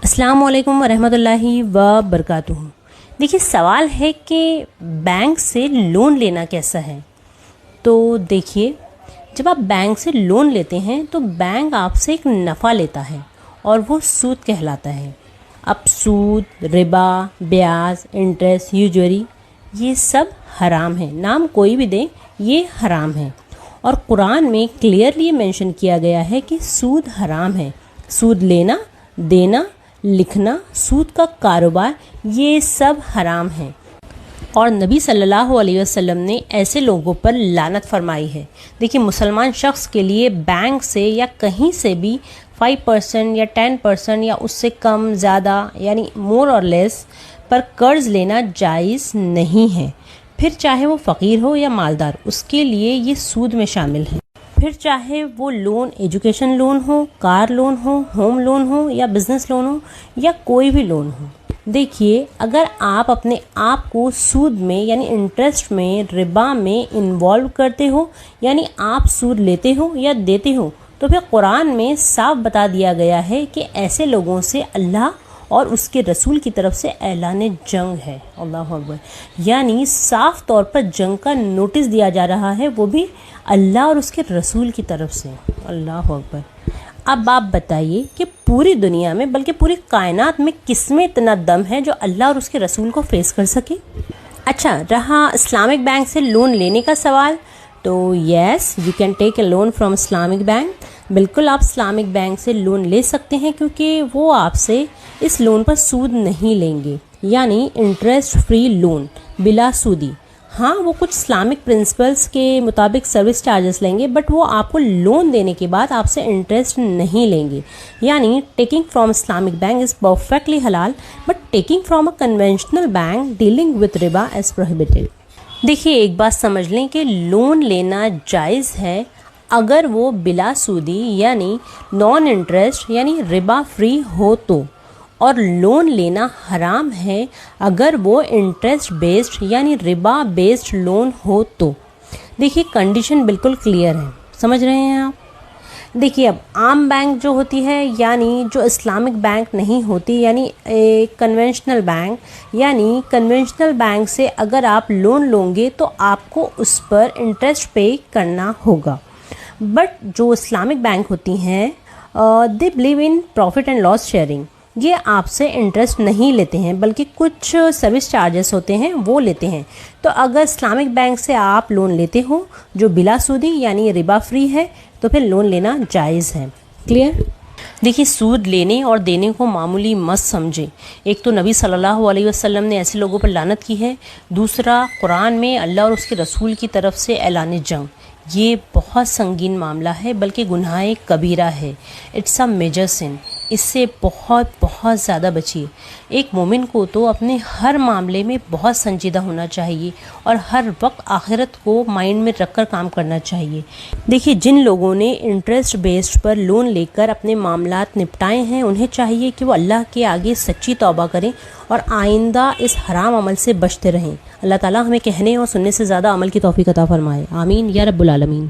السلام علیکم ورحمۃ اللہ وبرکاتہ۔ دیکھیے سوال ہے کہ بینک سے لون لینا کیسا ہے؟ تو دیکھیے جب آپ بینک سے لون لیتے ہیں تو بینک آپ سے ایک نفع لیتا ہے اور وہ سود کہلاتا ہے۔ اب سود، ربا، بیاج، انٹرسٹ، یوجوری یہ سب حرام ہیں، نام کوئی بھی دیں یہ حرام ہے، اور قرآن میں کلیئرلی مینشن کیا گیا ہے کہ سود حرام ہے۔ سود لینا، دینا، لکھنا، سود کا کاروبار یہ سب حرام ہیں، اور نبی صلی اللہ علیہ وسلم نے ایسے لوگوں پر لعنت فرمائی ہے۔ دیکھیے مسلمان شخص کے لیے بینک سے یا کہیں سے بھی 5% یا 10% یا اس سے کم زیادہ یعنی مور اور لیس پر قرض لینا جائز نہیں ہے، پھر چاہے وہ فقیر ہو یا مالدار، اس کے لیے یہ سود میں شامل ہے۔ پھر چاہے وہ لون ایجوکیشن لون ہو، کار لون ہو، ہوم لون ہو یا بزنس لون ہو یا کوئی بھی لون ہو۔ دیکھیے اگر آپ اپنے آپ کو سود میں یعنی انٹرسٹ میں، ربا میں انوالو کرتے ہو، یعنی آپ سود لیتے ہو یا دیتے ہو، تو پھر قرآن میں صاف بتا دیا گیا ہے کہ ایسے لوگوں سے اللہ اور اس کے رسول کی طرف سے اعلان جنگ ہے۔ اللہ اکبر، یعنی صاف طور پر جنگ کا نوٹس دیا جا رہا ہے، وہ بھی اللہ اور اس کے رسول کی طرف سے۔ اللہ اکبر۔ اب آپ بتائیے کہ پوری دنیا میں بلکہ پوری کائنات میں کس میں اتنا دم ہے جو اللہ اور اس کے رسول کو فیس کر سکے؟ اچھا رہا اسلامک بینک سے لون لینے کا سوال، تو yes you can take a loan from Islamic bank. بالکل آپ اسلامک بینک سے لون لے سکتے ہیں، کیونکہ وہ آپ سے اس لون پر سود نہیں لیں گے، یعنی انٹرسٹ فری لون بلا سودی۔ ہاں وہ کچھ اسلامک پرنسپلس کے مطابق سروس چارجز لیں گے، بٹ وہ آپ کو لون دینے کے بعد آپ سے انٹرسٹ نہیں لیں گے، یعنی taking from Islamic bank is perfectly حلال، but taking from a conventional bank dealing with ربا از پروہیبٹڈ۔ دیکھیے ایک بات سمجھ لیں کہ لون لینا جائز ہے اگر وہ بلا سودی یعنی نان انٹرسٹ یعنی ربا فری ہو تو، اور لون لینا حرام ہے اگر وہ انٹرسٹ بیسڈ یعنی ربا بیسڈ لون ہو تو۔ دیکھیے کنڈیشن بالکل کلیئر ہے، سمجھ رہے ہیں آپ؟ دیکھیے اب عام بینک جو ہوتی ہے یعنی جو اسلامک بینک نہیں ہوتی، یعنی کنونشنل بینک، یعنی کنونشنل بینک سے اگر آپ لون لوں گے تو آپ کو اس پر انٹرسٹ پے کرنا ہوگا، بٹ جو اسلامک بینک ہوتی ہیں they believe in profit and loss sharing, یہ آپ سے انٹرسٹ نہیں لیتے ہیں بلکہ کچھ سروس چارجز ہوتے ہیں وہ لیتے ہیں۔ تو اگر اسلامک بینک سے آپ لون لیتے ہو جو بلا سودی یعنی ربا فری ہے تو پھر لون لینا جائز ہے۔ کلیئر؟ دیکھیے سود لینے اور دینے کو معمولی مت سمجھیں۔ ایک تو نبی صلی اللہ علیہ وسلم نے ایسے لوگوں پر لعنت کی ہے، دوسرا قرآن میں اللہ اور اس کے رسول کی طرف سے اعلان جنگ۔ یہ بہت سنگین معاملہ ہے بلکہ گناہ کبیرہ ہے، اٹس اے میجر سن۔ اس سے بہت زیادہ بچیے۔ ایک مومن کو تو اپنے ہر معاملے میں بہت سنجیدہ ہونا چاہیے اور ہر وقت آخرت کو مائنڈ میں رکھ کر کام کرنا چاہیے۔ دیکھیے جن لوگوں نے انٹرسٹ بیسڈ پر لون لے کر اپنے معاملات نپٹائے ہیں انہیں چاہیے کہ وہ اللہ کے آگے سچی توبہ کریں اور آئندہ اس حرام عمل سے بچتے رہیں۔ اللہ تعالیٰ ہمیں کہنے اور سننے سے زیادہ عمل کی توفیق عطا فرمائے، آمین یا رب العالمین۔